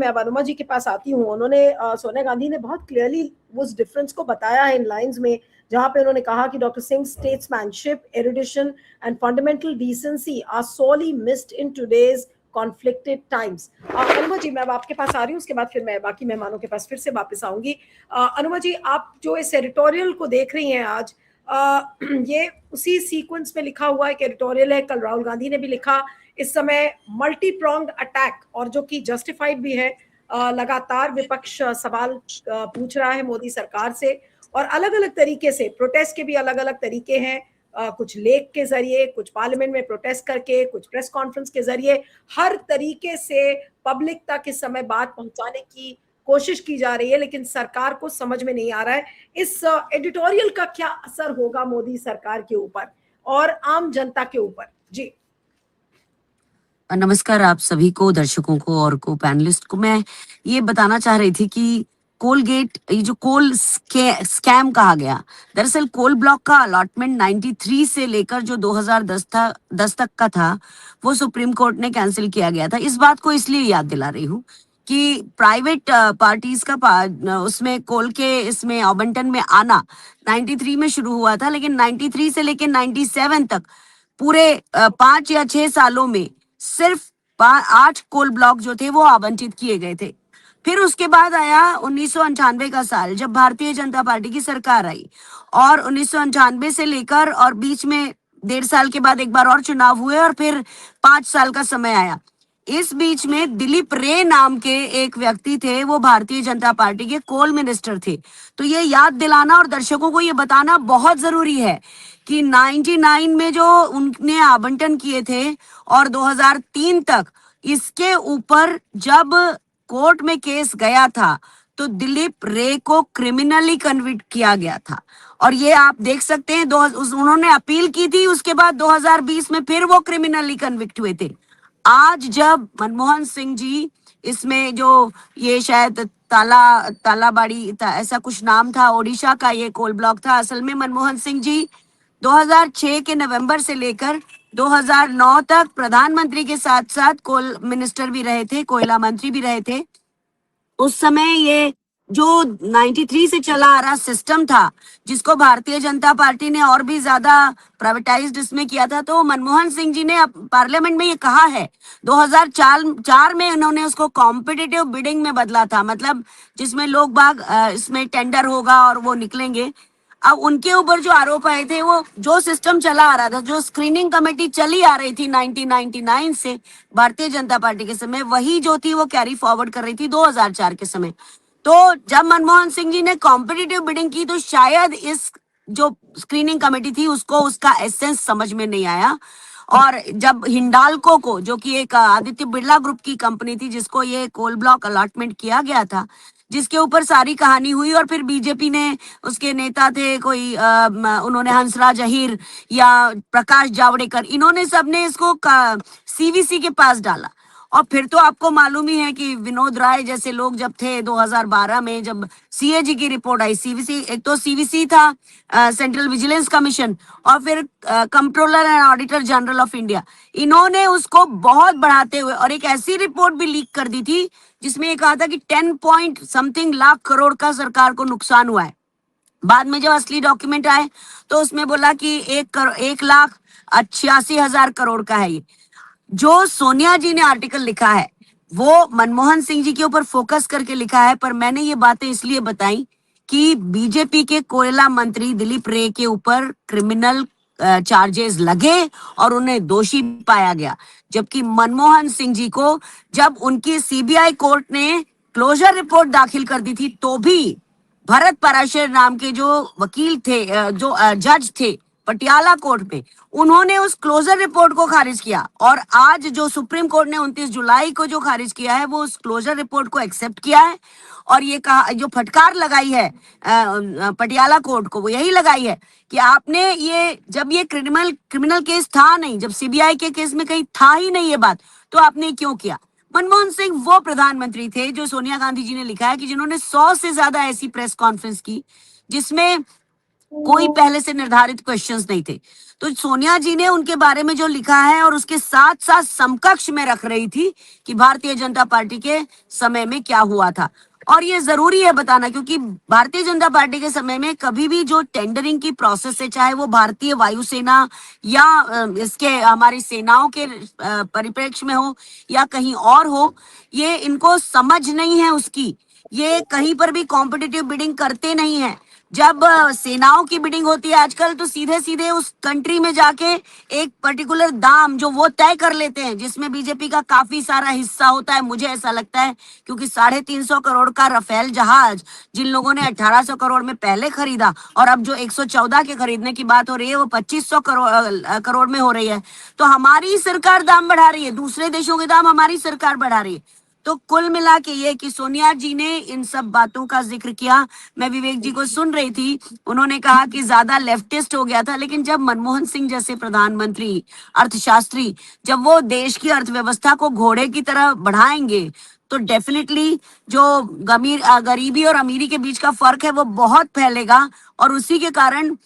मैं अब अनुमा जी के पास आती हूँ। उन्होंने सोनिया गांधी ने बहुत क्लियरली उस डिफरेंस को बताया है इन लाइंस में, जहां पे उन्होंने कहा कि doctor Singh statesmanship, erudition and fundamental decency are sorely missed in today's conflicted times. Anuma ji, मैं अब आपके पास आ रही हूँ, उसके बाद फिर मैं बाकी मेहमानों के पास फिर से वापस आऊंगी। अनुमा जी, आप जो इस एडिटोरियल को देख रही हैं आज, ये उसी सीक्वेंस में लिखा हुआ एक एडिटोरियल है, कल राहुल गांधी ने भी लिखा। इस समय मल्टी प्रोंग्ड अटैक, और जो कि जस्टिफाइड भी है, लगातार विपक्ष सवाल पूछ रहा है मोदी सरकार से, और अलग अलग तरीके से प्रोटेस्ट के भी अलग अलग तरीके हैं, कुछ लेख के जरिए, कुछ पार्लियामेंट में प्रोटेस्ट करके, कुछ प्रेस कॉन्फ्रेंस के जरिए, हर तरीके से पब्लिक तक इस समय बात पहुंचाने की कोशिश की जा रही है, लेकिन सरकार को समझ में नहीं आ रहा है इस एडिटोरियल का क्या असर होगा मोदी सरकार के ऊपर और आम जनता के ऊपर। जी नमस्कार आप सभी को, दर्शकों को और को पैनलिस्ट को। मैं ये बताना चाह रही थी कि कोलगेट, ये जो कोल स्कैम कहा गया, दरअसल कोल ब्लॉक का अलॉटमेंट 93 से लेकर जो 2010 तक का था, वो सुप्रीम कोर्ट ने कैंसिल किया गया था। इस बात को इसलिए याद दिला रही हूँ कि प्राइवेट पार्टीज का उसमें कोल के इसमें आवंटन में आना 93 में शुरू हुआ था, लेकिन 93 से लेकर 97 तक पूरे 5 या 6 सालों में सिर्फ 8 कोल ब्लॉक जो थे वो आवंटित किए गए थे। फिर उसके बाद आया 1998 का साल, जब भारतीय जनता पार्टी की सरकार आई, और 1998 से लेकर और बीच में 1.5 साल के बाद एक बार और चुनाव हुए, और फिर 5 साल का समय आया। इस बीच में दिलीप रे नाम के एक व्यक्ति थे, वो भारतीय जनता पार्टी के कोल मिनिस्टर थे। तो ये याद दिलाना और दर्शकों को ये बताना बहुत जरूरी है कि 99 में जो उनने आवंटन किए थे और 2003 तक, इसके ऊपर जब कोर्ट में केस गया था तो दिलीप रे को क्रिमिनली कन्विक्ट किया गया था। और ये आप देख सकते हैं, उन्होंने अपील की थी, उसके बाद 2020 में फिर वो क्रिमिनली कन्विक्ट हुए थे। आज जब मनमोहन सिंह जी इसमें जो ये शायद तालाबाड़ी ऐसा कुछ नाम था, ओडिशा का ये कोल ब्लॉक था, असल में मनमोहन सिंह जी 2006 के नवंबर से लेकर 2009 तक प्रधानमंत्री के साथ साथ कोल मिनिस्टर भी रहे थे, कोयला मंत्री भी रहे थे। उस समय ये जो 93 से चला आ रहा सिस्टम था, जिसको भारतीय जनता पार्टी ने और भी ज्यादा प्राइवेटाइज्ड इसमें किया था, तो मनमोहन सिंह जी ने पार्लियामेंट में ये कहा है, 2004 में उन्होंने उसको कॉम्पिटिटिव बिडिंग में बदला था, मतलब जिसमें लोग बाग इसमें टेंडर होगा और वो निकलेंगे। अब उनके ऊपर जो आरोप आए थे, वो जो सिस्टम चला आ रहा था, जो स्क्रीनिंग कमेटी चली आ रही थी 1999 से भारतीय जनता पार्टी के समय, वही जो थी वो कैरी फॉरवर्ड कर रही थी 2004 के समय। तो जब मनमोहन सिंह जी ने कॉम्पिटिटिव बिडिंग की, तो शायद इस जो स्क्रीनिंग कमेटी थी उसको उसका एसेंस समझ में नहीं आया। और जब हिंडाल्को को, जो कि एक आदित्य बिरला ग्रुप की कंपनी थी, जिसको ये कोल ब्लॉक अलॉटमेंट किया गया था, जिसके ऊपर सारी कहानी हुई, और फिर बीजेपी ने, उसके नेता थे कोई उन्होंने हंसराज अहीर या प्रकाश जावड़ेकर, इन्होंने सबने इसको सीवीसी के पास डाला। और फिर तो आपको मालूम ही है कि विनोद राय जैसे लोग जब थे 2012 में, जब सीएजी की रिपोर्ट आई, सीवीसी, एक तो सीवीसी था सेंट्रल विजिलेंस कमीशन, और फिर controller and auditor general of India, इन्होंने उसको बहुत बढ़ाते हुए और एक ऐसी रिपोर्ट भी लीक कर दी थी जिसमें ये कहा था कि 10 पॉइंट समथिंग लाख करोड़ का सरकार को नुकसान हुआ है। बाद में जब असली डॉक्यूमेंट आए तो उसमें बोला कि 1,88,000 करोड़ का है। ये जो सोनिया जी ने आर्टिकल लिखा है वो मनमोहन सिंह जी के ऊपर फोकस करके लिखा है, पर मैंने ये बातें इसलिए बताई कि बीजेपी के कोयला मंत्री दिलीप रे के ऊपर क्रिमिनल चार्जेस लगे और उन्हें दोषी पाया गया, जबकि मनमोहन सिंह जी को जब उनकी सीबीआई कोर्ट ने क्लोजर रिपोर्ट दाखिल कर दी थी, तो भी भरत पराशर नाम के जो वकील थे, जो जज थे पटियाला कोर्ट में, उन्होंने उस क्लोजर रिपोर्ट को खारिज किया। और आज जो सुप्रीम कोर्ट ने 29 जुलाई को जो खारिज किया है, वो उस क्लोजर रिपोर्ट को एक्सेप्ट किया है, और ये कहा, जो फटकार लगाई है पटियाला कोर्ट को, वो यही लगाई है कि आपने ये, जब ये क्रिमिनल केस था नहीं, जब सीबीआई के केस में कहीं था ही नहीं ये बात, तो आपने क्यों किया। मनमोहन सिंह वो प्रधानमंत्री थे, जो सोनिया गांधी जी ने लिखा है कि जिन्होंने 100 से ज्यादा ऐसी प्रेस कॉन्फ्रेंस की जिसमें कोई पहले से निर्धारित क्वेश्चंस नहीं थे। तो सोनिया जी ने उनके बारे में जो लिखा है और उसके साथ साथ समकक्ष में रख रही थी कि भारतीय जनता पार्टी के समय में क्या हुआ था। और ये जरूरी है बताना, क्योंकि भारतीय जनता पार्टी के समय में कभी भी जो टेंडरिंग की प्रोसेस है, चाहे वो भारतीय वायुसेना या इसके हमारी सेनाओं के परिप्रेक्ष्य में हो या कहीं और हो, ये इनको समझ नहीं है उसकी। ये कहीं पर भी कॉम्पिटिटिव बिडिंग करते नहीं है। जब सेनाओं की बिडिंग होती है आजकल, तो सीधे सीधे उस कंट्री में जाके एक पर्टिकुलर दाम जो वो तय कर लेते हैं, जिसमें बीजेपी का काफी सारा हिस्सा होता है, मुझे ऐसा लगता है। क्योंकि 350 करोड़ का राफेल जहाज जिन लोगों ने 1800 करोड़ में पहले खरीदा, और अब जो 114 के खरीदने की बात हो रही है वो 2500 करोड़ में हो रही है। तो हमारी सरकार दाम बढ़ा रही है, दूसरे देशों के दाम हमारी सरकार बढ़ा रही है। तो कुल मिला के ये कि सोनिया जी ने इन सब बातों का जिक्र किया। मैं विवेक जी को सुन रही थी, उन्होंने कहा कि ज्यादा लेफ्टिस्ट हो गया था, लेकिन जब मनमोहन सिंह जैसे प्रधानमंत्री, अर्थशास्त्री, जब वो देश की अर्थव्यवस्था को घोड़े की तरह बढ़ाएंगे, तो डेफिनेटली जो गरीबी और अमीरी के बीच का फर्क है वो बहुत फैलेगा। और उसी के कारण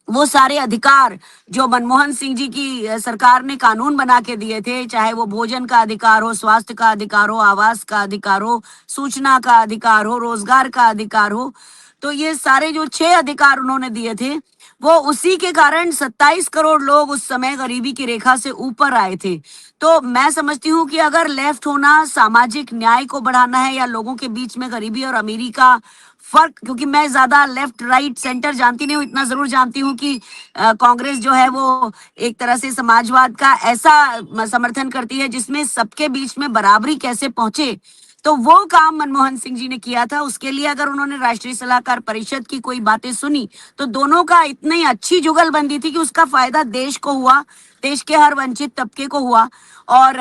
वो सारे अधिकार जो मनमोहन सिंह जी की सरकार ने कानून बना के दिए थे, चाहे वो भोजन का अधिकार हो, स्वास्थ्य का अधिकार हो, आवास का अधिकार हो, सूचना का अधिकार हो, रोजगार का अधिकार हो, तो ये सारे जो 6 अधिकार उन्होंने दिए थे, वो उसी के कारण 27 करोड़ लोग उस समय गरीबी की रेखा से ऊपर आए थे। तो मैं समझती हूँ कि अगर लेफ्ट होना, सामाजिक न्याय को बढ़ाना है, या लोगों के बीच में गरीबी और अमीरी का फर्क, क्योंकि मैं ज्यादा लेफ्ट राइट सेंटर जानती नहीं हूँ, इतना जरूर जानती हूँ कि कांग्रेस जो है वो एक तरह से समाजवाद का ऐसा समर्थन करती है जिसमें सबके बीच में बराबरी कैसे पहुंचे। तो वो काम मनमोहन सिंह जी ने किया था। उसके लिए अगर उन्होंने राष्ट्रीय सलाहकार परिषद की कोई बातें सुनी, तो दोनों का इतनी अच्छी जुगलबंदी थी कि उसका फायदा देश को हुआ, देश के हर वंचित तबके को हुआ। और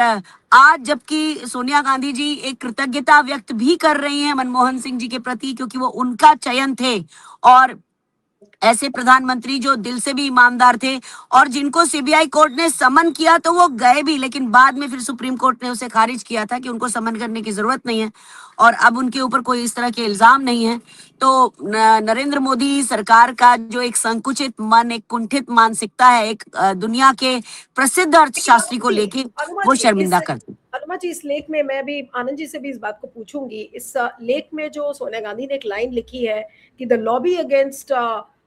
आज जबकि सोनिया गांधी जी एक कृतज्ञता व्यक्त भी कर रही हैं मनमोहन सिंह जी के प्रति, क्योंकि वो उनका चयन थे, और ऐसे प्रधानमंत्री जो दिल से भी ईमानदार थे, और जिनको सीबीआई कोर्ट ने समन किया तो वो गए भी, लेकिन बाद में फिर सुप्रीम कोर्ट ने उसे खारिज किया था कि उनको समन करने की जरूरत नहीं है, और अब उनके ऊपर कोई इस तरह के इल्जाम नहीं है। तो नरेंद्र मोदी सरकार का जो एक संकुचित मन, एक कुंठित मानसिकता है, एक दुनिया के प्रसिद्ध अर्थशास्त्री को लेके, वो शर्मिंदा करती। अनुमा जी, इस लेख में मैं भी आनंद जी से भी इस बात को पूछूंगी। इस लेख में जो सोनिया गांधी ने एक लाइन लिखी है कि the lobby against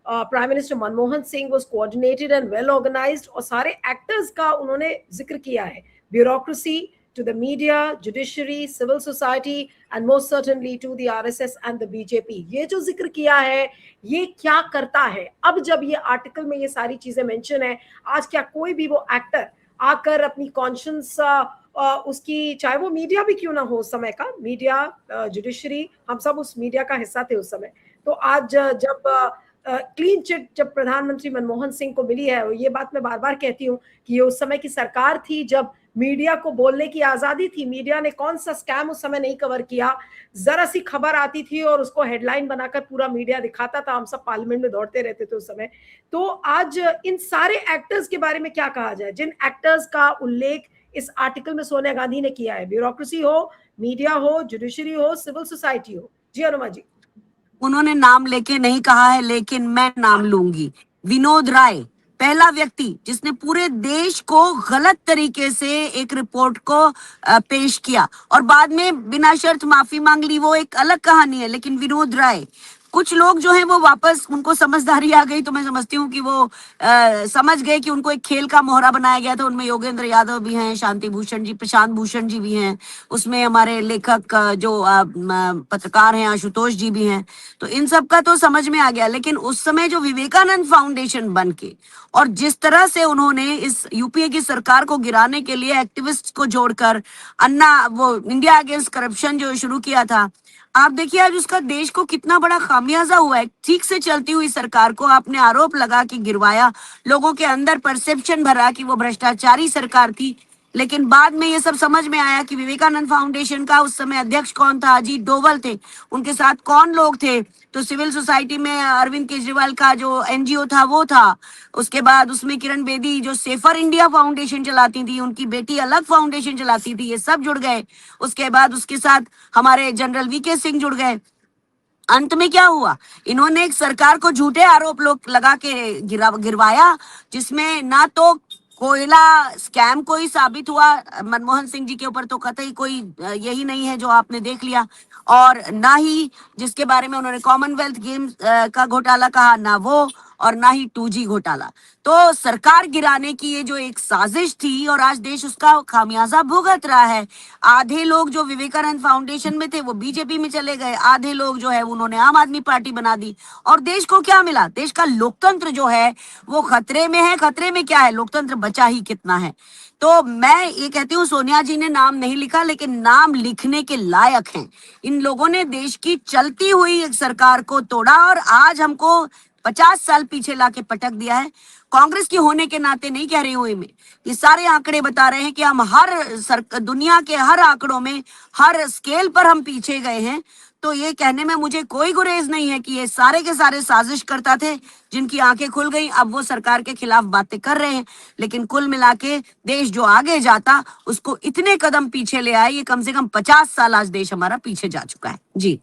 prime minister Manmohan Singh was coordinated and well organized, और सारे एक्टर्स का उन्होंने जिक्र किया है, bureaucracy to the media, judiciary, civil society, and most certainly to the RSS and the BJP. ये जो जिक्र किया है, ये क्या करता है? अब जब ये आर्टिकल में ये सारी चीजें मेंशन है, आज क्या कोई भी वो एक्टर आकर अपनी कॉन्शियंस उसकी, चाहे वो मीडिया भी क्यों ना हो, उस समय का मीडिया, जुडिशरी, हम सब उस मीडिया का हिस्सा थे उस समय। तो आज जब क्लीन चिट जब प्रधानमंत्री मनमोहन सिंह को मिली है, ये बात मैं बार बार कहती हूँ कि ये उस समय की सरकार थी जब मीडिया को बोलने की आजादी थी। मीडिया ने कौन सा स्कैम उस समय नहीं कवर किया। जरा सी खबर आती थी और उसको हेडलाइन बनाकर पूरा मीडिया दिखाता था, हम सब पार्लियामेंट में दौड़ते रहते थे उस समय। तो आज इन सारे एक्टर्स के बारे में क्या कहा जाए, जिन एक्टर्स का उल्लेख इस आर्टिकल में सोनिया गांधी ने किया है, ब्यूरोक्रेसी हो, मीडिया हो, जुडिशरी हो, सिविल सोसाइटी हो। जी अनुमा जी। उन्होंने नाम लेके नहीं कहा है, लेकिन मैं नाम लूंगी। विनोद राय, पहला व्यक्ति जिसने पूरे देश को गलत तरीके से एक रिपोर्ट को पेश किया और बाद में बिना शर्त माफी मांग ली, वो एक अलग कहानी है। लेकिन विनोद राय, कुछ लोग जो हैं वो वापस, उनको समझदारी आ गई, तो मैं समझती हूँ कि वो समझ गए कि उनको एक खेल का मोहरा बनाया गया था। उनमें योगेंद्र यादव भी हैं, शांति भूषण जी, प्रशांत भूषण जी भी हैं, उसमें हमारे लेखक जो पत्रकार हैं आशुतोष जी भी हैं। तो इन सब का तो समझ में आ गया। लेकिन उस समय जो विवेकानंद फाउंडेशन बन के और जिस तरह से उन्होंने इस यूपीए की सरकार को गिराने के लिए एक्टिविस्ट को जोड़कर अन्ना वो इंडिया अगेंस्ट करप्शन जो शुरू किया था, आप देखिए आज उसका देश को कितना बड़ा खामियाजा हुआ है। ठीक से चलती हुई सरकार को आपने आरोप लगा के गिरवाया, लोगों के अंदर परसेप्शन भरा कि वो भ्रष्टाचारी सरकार थी। लेकिन बाद में ये सब समझ में आया कि विवेकानंद फाउंडेशन का उस समय अध्यक्ष कौन था, अजीत डोवल थे, उनके साथ कौन लोग थे। तो सिविल सोसाइटी में अरविंद केजरीवाल का जो एनजीओ था वो था। उसके बाद उसमें किरण बेदी जो सेफर इंडिया फाउंडेशन चलाती थी, उनकी बेटी अलग फाउंडेशन चलाती थी, ये सब जुड़ गए। उसके बाद उसके साथ हमारे जनरल वीके सिंह जुड़ गए। अंत में क्या हुआ, इन्होंने एक सरकार को झूठे आरोप लोग लगा के गिरवाया, जिसमें ना तो कोयला स्कैम कोई साबित हुआ, मनमोहन सिंह जी के ऊपर तो कतई कोई यही नहीं है जो आपने देख लिया, और ना ही जिसके बारे में उन्होंने कॉमनवेल्थ गेम्स का घोटाला कहा, ना वो, और ना ही 2G घोटाला। तो सरकार गिराने की ये जो एक साजिश थी, और आज देश उसका खामियाजा भुगत रहा है। आधे लोग जो विवेकानंद फाउंडेशन में थे वो बीजेपी में चले गए, आधे लोग जो है उन्होंने आम आदमी पार्टी बना दी, और देश को क्या मिला? देश का लोकतंत्र जो है वो खतरे में है। खतरे में क्या है, लोकतंत्र बचा ही कितना है। तो मैं ये कहती हूँ, सोनिया जी ने नाम नहीं लिखा, लेकिन नाम लिखने के लायक हैं। इन लोगों ने देश की चलती हुई एक सरकार को तोड़ा, और आज हमको 50 साल पीछे लाके पटक दिया है। कांग्रेस की होने के नाते नहीं कह रही हूं मैं, ये सारे आंकड़े बता रहे हैं कि हम दुनिया के हर आंकड़ों में, हर स्केल पर हम पीछे गए हैं। तो ये कहने में मुझे कोई गुरेज नहीं है कि ये सारे के सारे साजिश करता थे, जिनकी आंखें खुल गई, अब वो सरकार के खिलाफ बातें कर रहे हैं। लेकिन कुल मिला के देश जो आगे जाता, उसको इतने कदम पीछे ले आए, ये कम से कम 50 साल आज देश हमारा पीछे जा चुका है। जी।